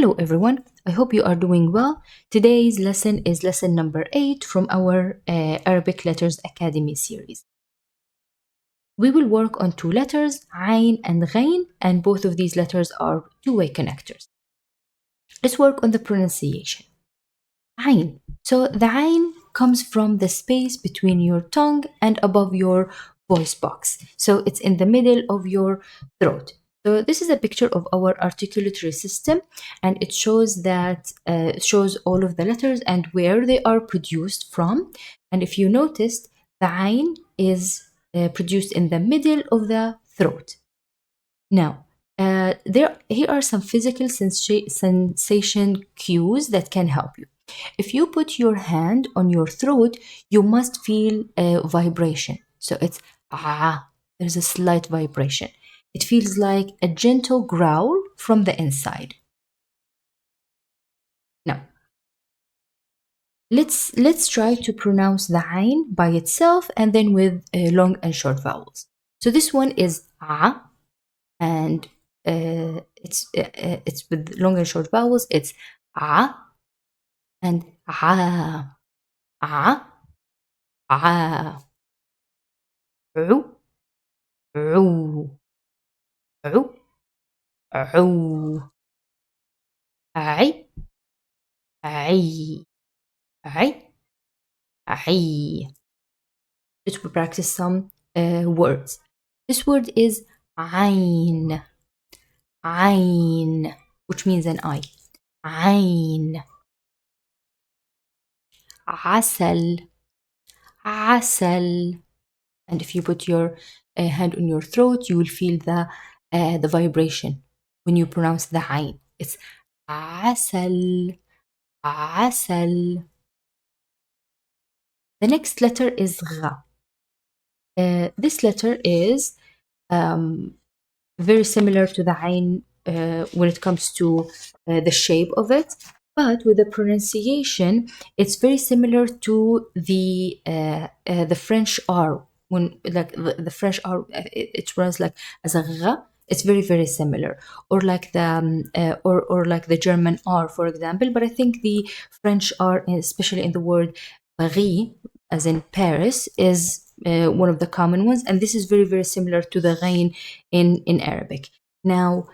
Hello everyone, I hope you are doing well. Today's lesson is lesson number 8 from our Arabic Letters Academy series. We will work on two letters, Ain and Ghain, and both of these letters are two-way connectors. Let's work on the pronunciation. Ain. So the Ain comes from the space between your tongue and above your voice box. So it's in the middle of your throat. So this is a picture of our articulatory system, and it shows that shows all of the letters and where they are produced from. And if you noticed, the Ain is produced in the middle of the throat. Now, here are some physical sensation cues that can help you. If you put your hand on your throat, you must feel a vibration. So it's there's a slight vibration. It feels like a gentle growl from the inside. Now, let's try to pronounce the Ain by itself and then with long and short vowels. So this one is and it's with long and short vowels. It's and ah, عو عو عو عو عي عي عي عي. Let's practice some words. This word is عين عين, which means an eye. عين. عسل عسل. And if you put your hand on your throat, you will feel the vibration when you pronounce the عين. It's عسل عسل. The next letter is غ. This letter is very similar to the عين when it comes to the shape of it, but with the pronunciation, it's very similar to the French R. When like the French R, it runs like as a غ. It's very very similar, or like the or like the German R, for example. But I think the French R, especially in the word Paris, as in Paris, is one of the common ones, and this is very very similar to the Ghain in Arabic. Now,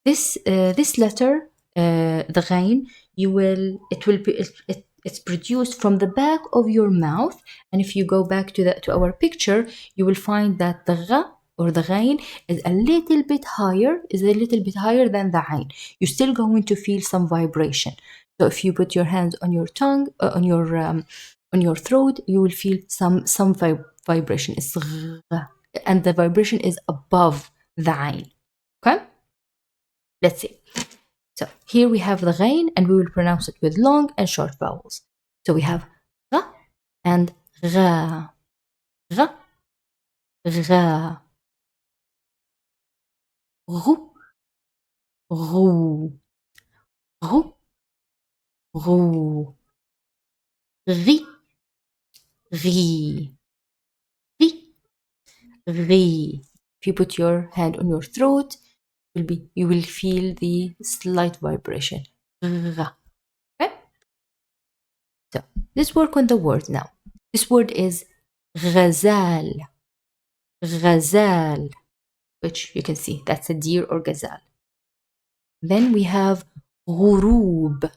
this letter, the Ghain, it's produced from the back of your mouth, and if you go back to our picture, you will find that the Gha or the Ghain is a little bit higher, than the Ain. You're still going to feel some vibration. So if you put your hands on your tongue, on your throat, you will feel some vibration. It's and the vibration is above the Ain. Okay? Let's see. So here we have the Ghain, and we will pronounce it with long and short vowels. So we have Gha and Gha. Gha. Gha. Ghou. Ghou. Ghou. Ghou. Ri. Ri. Ri. Ri. If you put your hand on your throat, you will feel the slight vibration. Okay? So let's work on the word now. This word is ghazal. Ghazal, which you can see that's a deer or gazelle. Then we have ghurub.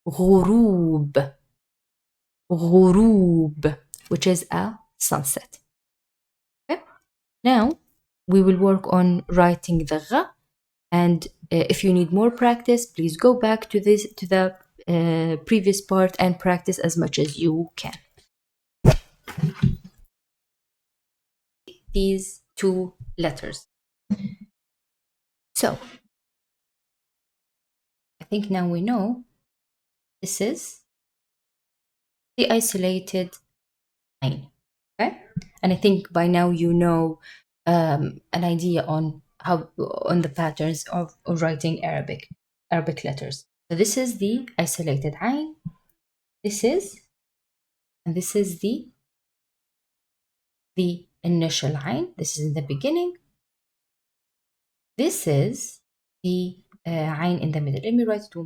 Ghurub. Ghurub, which is a sunset. Okay? Now we will work on writing the gha. And if you need more practice, please go back to the previous part and practice as much as you can. These two letters. So I think now we know this is the isolated line. Okay, and I think by now you know an idea on the patterns of writing Arabic letters. So this is the isolated ain. This is the initial ain. This is in the beginning. This is the Ain in the middle. Let me write it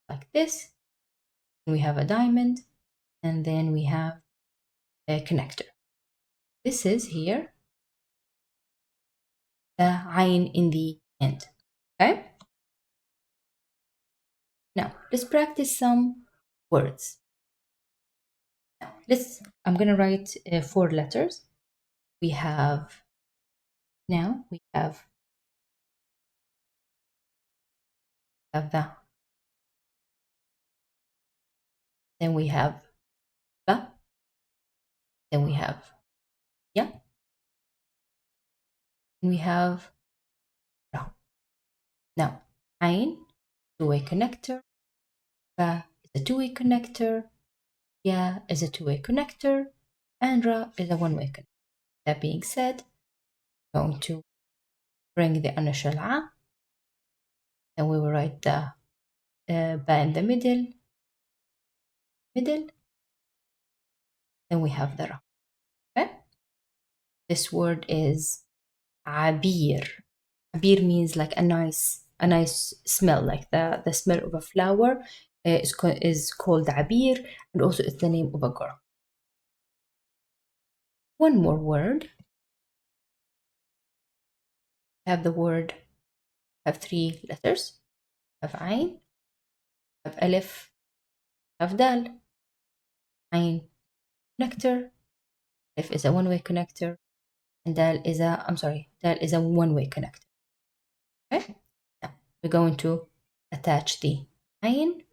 like this. We have a diamond, and then we have a connector. This is here the Ain in the end. Okay? Now, let's practice some words. I'm going to write 4 letters. We have the, then we have ba, then we have ya, and we have ra. Now, Ain, two-way connector, ba is a two-way connector, ya is a two-way connector, and ra is a one-way connector. That being said, I'm going to bring the initial a, then we will write the ba in the middle, then we have the ra. Okay? This word is abir. Abir means like a nice smell, like the smell of a flower is called abir, and also it's the name of a girl. One more word. Have the word have 3 letters. Have ain, have alif, have dal. Ain connector, alif is a one-way connector, and dal is a one-way connector. Okay? Now we're going to attach the ain,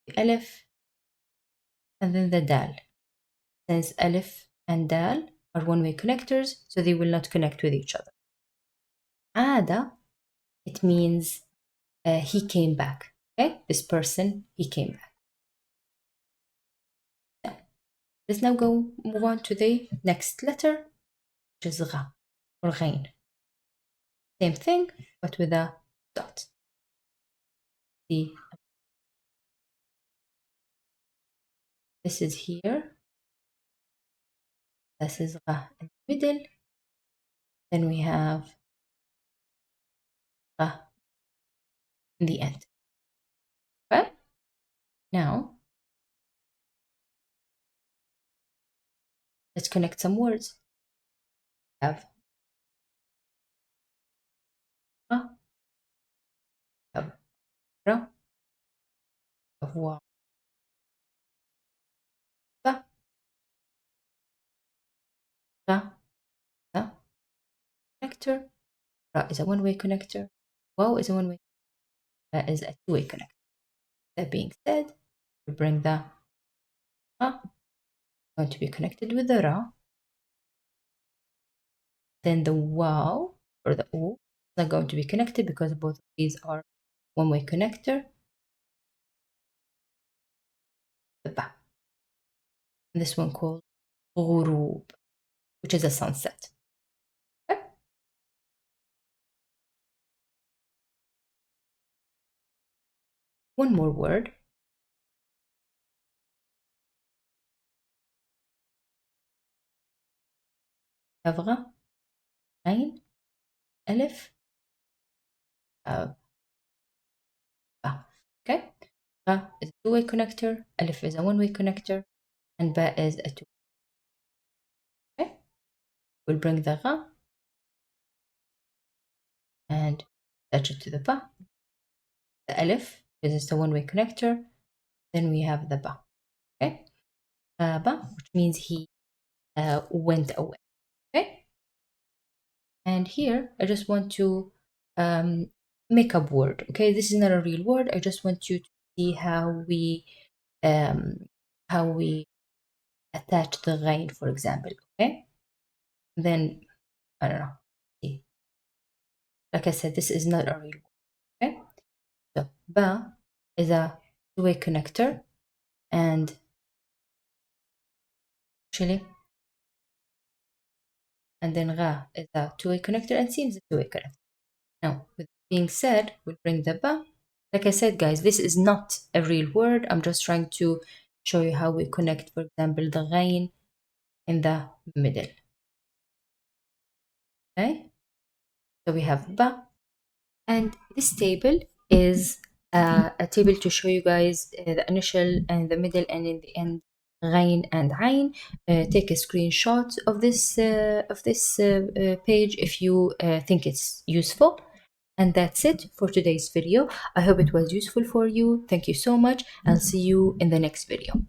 the alif, and then the dal. Since alif and dal are one-way connectors, so they will not connect with each other. Ada, it means he came back. Okay, this person, he came back. Now, let's now move on to the next letter, which is gha or ghain. Same thing, but with a dot. See, this is here. This is gha in the middle. Then we have gha in the end. Okay? Now, let's connect some words. We have gha, have ra, have wa, ba, ra, da. Connector. Ra is a one-way connector. Wow is a one-way. That is a two-way connector. That being said, we bring the ra going to be connected with the ra. Then the wow or the o is not going to be connected because both of these are one-way connector. The ba. And this one called ghurub, which is a sunset. Okay? One more word. Gha, ain, alif, ba. Okay? Gha is a two-way connector, alif is a one-way connector, and ba is a two. Okay? We'll bring the gha and attach it to the ba. The alif is a one-way connector. Then we have the ba. Okay? Ba, which means he went away. Okay? And here I just want to make up word. Okay, this is not a real word. I just want you to see um, how we attach the ghain, for example. Okay, then I don't know. See, like I said, this is not a real word. Okay, so ba is a two-way connector, and actually, and then gha is a two-way connector, and sin is a two-way connector. Now, with being said, we'll bring the ba. Like I said, guys, this is not a real word. I'm just trying to show you how we connect, for example, the ghain in the middle. Okay? So we have ba, And this table is a table to show you guys the initial and the middle and in the end Ghain and Ain. Take a screenshot of this page if you think it's useful. And that's it for today's video. I hope it was useful for you. Thank you so much. I'll see you in the next video.